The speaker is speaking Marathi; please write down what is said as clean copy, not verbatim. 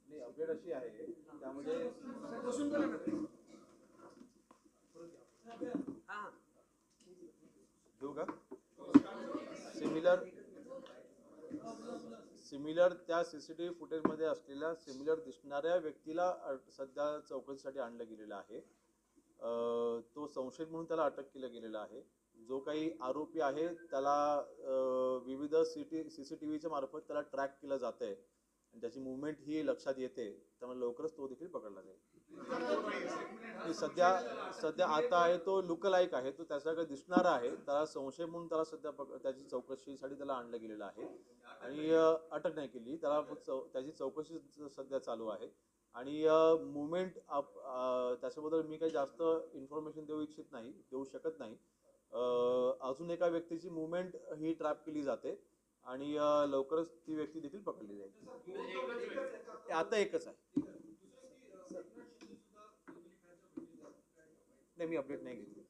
नाही, अपडेट अशी आहे त्यामध्ये देऊ का सिमिलर सिमिलर त्या सीसीटीव्ही फुटेजमध्ये असलेल्या सिमिलर दिसणाऱ्या व्यक्तीला सध्या चौकशीसाठी आणलं गेलेलं आहे. तो संशयित म्हणून त्याला अटक केलं गेलेलं आहे. जो काही आरोपी आहे त्याला विविध सीसीटीव्हीच्या मार्फत त्याला ट्रॅक केलं जात आहे आणि त्याची मुवमेंट ही लक्षात येते. त्यामुळे लवकरच तो देखील पकडला जाईल. सध्या आता आहे तो लुकलाईक आहे, तो त्याच्याकडे दिसणारा आहे. त्याला संशय म्हणून त्याला सध्या त्याची चौकशीसाठी त्याला आणलं गेलेलं आहे आणि अटक नाही केली. त्याला त्याची चौकशी सध्या चालू आहे आणि मुवमेंट त्याच्याबद्दल मी काही जास्त इन्फॉर्मेशन देऊ शकत नाही. अजून एका व्यक्तीची मुवमेंट ही ट्रॅप केली जाते आणि लवकरच ती व्यक्ती देखील पकडली जाईल. आता एकच आहे. नाही, मी अपडेट नाही घेतली.